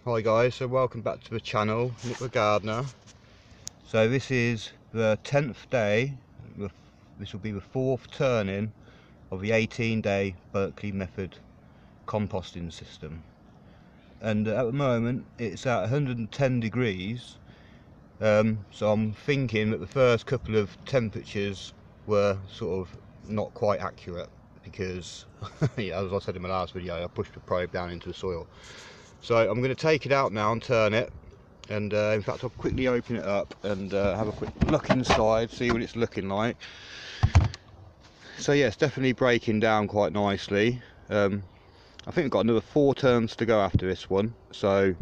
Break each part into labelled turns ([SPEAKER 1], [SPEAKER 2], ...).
[SPEAKER 1] Hi guys, so welcome back to the channel, Nick the Gardener. So this is the 10th day, this will be the 4th turning of the 18-day Berkeley method composting system. And at the moment it's at 110 degrees, so I'm thinking that the first couple of temperatures were sort of not quite accurate because, yeah, as I said in my last video, I pushed the probe down into the soil. So I'm going to take it out now and turn it, and in fact I'll quickly open it up and have a quick look inside, see what it's looking like. So yeah, it's definitely breaking down quite nicely. I think we've got another 4 turns to go after this one, so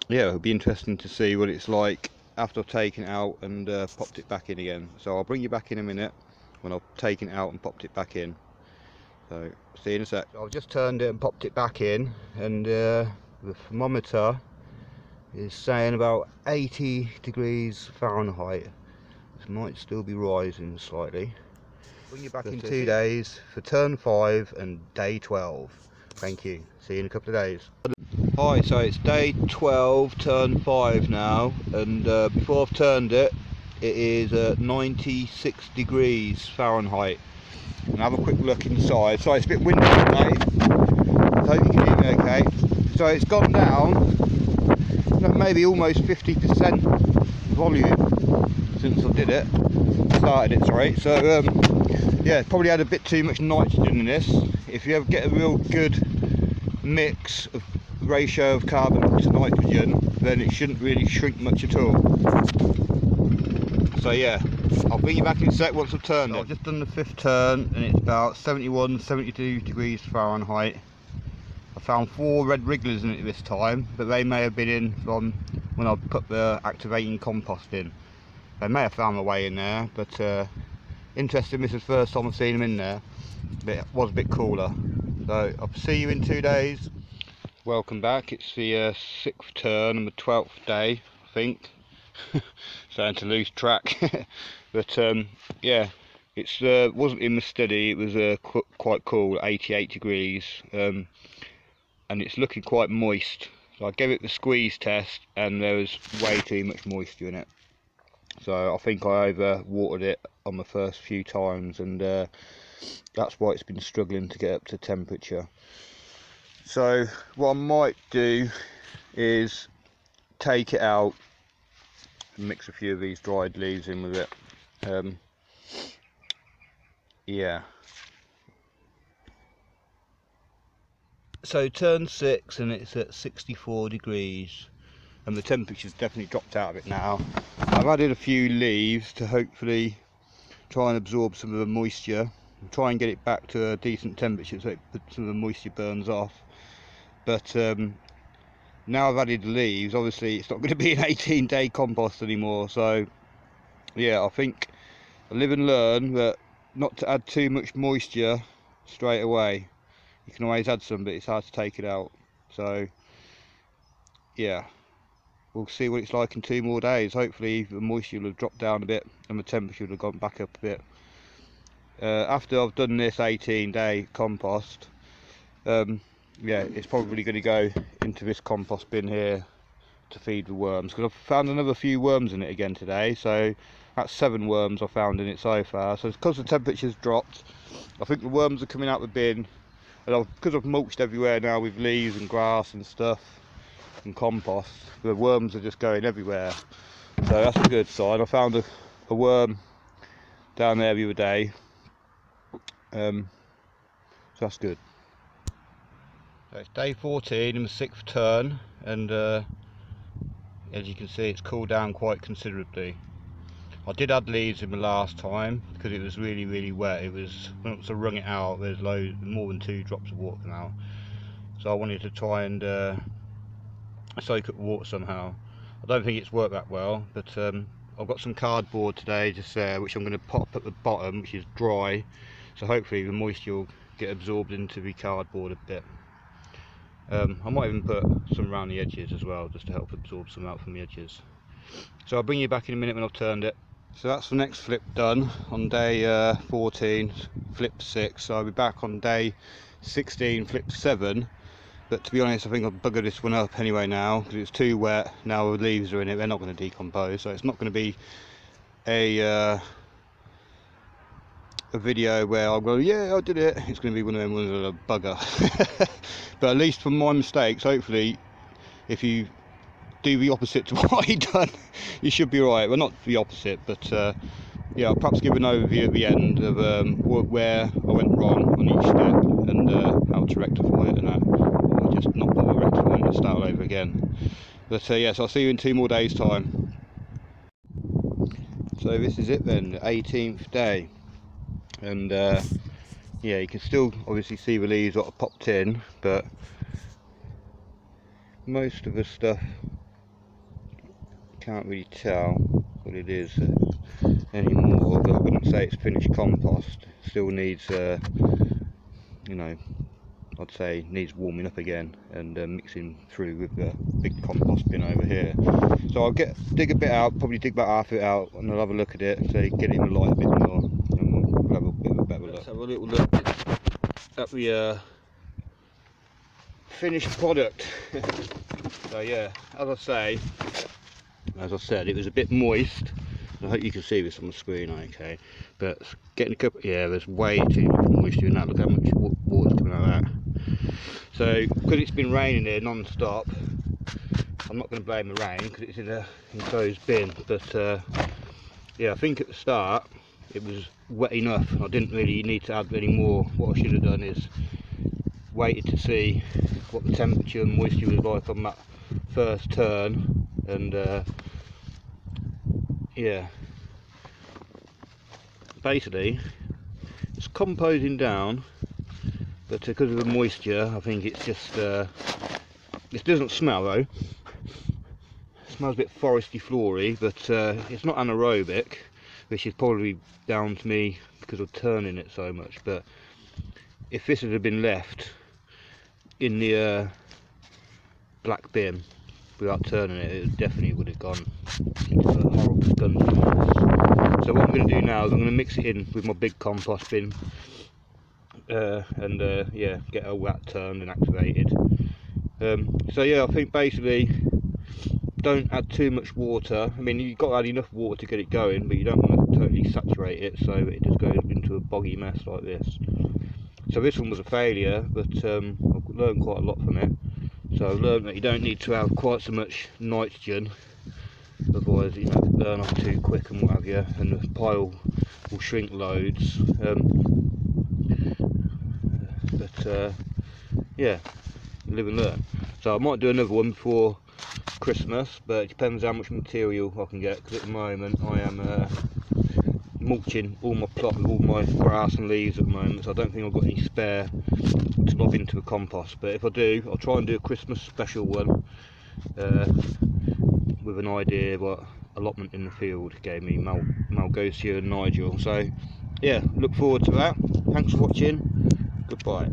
[SPEAKER 1] yeah, it'll be interesting to see what it's like after I've taken it out and popped it back in again. So I'll bring you back in a minute when I've taken it out and popped it back in. So, see you in a sec. I've just turned it and popped it back in, and the thermometer is saying about 80 degrees Fahrenheit. This might still be rising slightly. Bring you back in 2 days for turn 5 and day 12. Thank you. See you in a couple of days. Hi, so it's day 12, turn 5 now, and before I've turned it, it is 96 degrees Fahrenheit. And have a quick look inside. So it's a bit windy today, I hope you can hear me okay. So it's gone down maybe almost 50% volume since I did it, started it, sorry. So yeah, probably had a bit too much nitrogen in this. If you ever get a real good mix of ratio of carbon to nitrogen, then it shouldn't really shrink much at all. So yeah, I'll bring you back in a sec once I've turned it. I've just done the 5th turn and it's about 71, 72 degrees Fahrenheit. I found 4 red wrigglers in it this time, but they may have been in from when I put the activating compost in. They may have found their way in there, but interesting, this is the first time I've seen them in there. But it was a bit cooler. So I'll see you in 2 days. Welcome back, it's the 6th turn and the 12th day, I think. Starting to lose track. But yeah, it's wasn't in the study, it was quite cool, 88 degrees, and it's looking quite moist. So I gave it the squeeze test and there was way too much moisture in it, so I think I over watered it on the first few times, and that's why it's been struggling to get up to temperature. So what I might do is take it out and mix a few of these dried leaves in with it. Yeah. So turn 6 and it's at 64 degrees and the temperature's definitely dropped out of it now. I've added a few leaves to hopefully try and absorb some of the moisture and try and get it back to a decent temperature so some of the moisture burns off. But now I've added the leaves, obviously it's not going to be an 18-day compost anymore, so yeah, I think I live and learn that not to add too much moisture straight away. You can always add some, but it's hard to take it out. So yeah, we'll see what it's like in 2 more days. Hopefully the moisture will have dropped down a bit and the temperature will have gone back up a bit. After I've done this 18-day compost, yeah, it's probably going to go into this compost bin here to feed the worms, because I've found another few worms in it again today. So that's 7 worms I found in it so far. So because the temperature's dropped, I think the worms are coming out the bin, and because I've mulched everywhere now with leaves and grass and stuff and compost, the worms are just going everywhere, so that's a good sign. I found a worm down there the other day, so that's good. So it's day 14 in the 6th turn, and as you can see it's cooled down quite considerably. I did add leaves in the last time because it was really wet. It was, when I wrung it out, there's more than 2 drops of water come out, so I wanted to try and soak up water somehow. I don't think it's worked that well, but I've got some cardboard today just there, which I'm going to pop at the bottom, which is dry, so hopefully the moisture will get absorbed into the cardboard a bit. I might even put some around the edges as well, just to help absorb some out from the edges. So I'll bring you back in a minute when I've turned it. So that's the next flip done on day 14, flip 6. So I'll be back on day 16, flip 7, But to be honest, I think I'll bugger this one up anyway now, because it's too wet. Now the leaves are in it, they're not going to decompose, so it's not going to be a video where I'll go, yeah, I did it. It's going to be one of them ones that are bugger. But at least from my mistakes, hopefully, if you do the opposite to what I done, you should be right. Well, not the opposite, but yeah, I'll perhaps give an overview at the end of where I went wrong on each step and how to rectify it and that, or just not bother rectifying it and start all over again. But yes, I'll see you in 2 more days' time. So this is it then, the 18th day. And yeah, you can still obviously see the leaves that are popped in, but most of the stuff can't really tell what it is anymore. But I wouldn't say it's finished compost. It still needs you know, I'd say needs warming up again and mixing through with the big compost bin over here. So I'll dig a bit out, probably dig about half it out, and I'll have a look at it, so get it in the light a bit more, and we'll have a bit of a better look. Let's have a little look at the finished product. So yeah, as I said, it was a bit moist. I hope you can see this on the screen, okay? But getting a couple, yeah, there's way too much moisture in that. Look how much water's coming out of that. So, because it's been raining here non-stop, I'm not going to blame the rain because it's in a enclosed bin. But yeah, I think at the start it was wet enough. I didn't really need to add any more. What I should have done is waited to see what the temperature and moisture was like on that first turn, and yeah, basically it's composing down, but because of the moisture I think it's just this doesn't smell though. It smells a bit foresty flory, but it's not anaerobic, which is probably down to me because of turning it so much. But if this had been left in the black bin without turning it, it definitely would have gone into a horrible dungeon. So what I'm going to do now is I'm going to mix it in with my big compost bin and yeah, get all that turned and activated. So yeah, I think basically don't add too much water. I mean, you've got to add enough water to get it going, but you don't want to totally saturate it so it just goes into a boggy mess like this. So this one was a failure, but I've learned quite a lot from it. So I've learned that you don't need to have quite so much nitrogen, otherwise, you know, it'll burn off too quick and what have you, and the pile will shrink loads. But yeah, live and learn. So I might do another one before Christmas, but it depends how much material I can get, because at the moment I am mulching all my plot with all my grass and leaves at the moment, so I don't think I've got any spare to lob into the compost. But if I do, I'll try and do a Christmas special one with an idea of what allotment in the field gave me, Malgosia and Nigel. So yeah, look forward to that. Thanks for watching. Goodbye.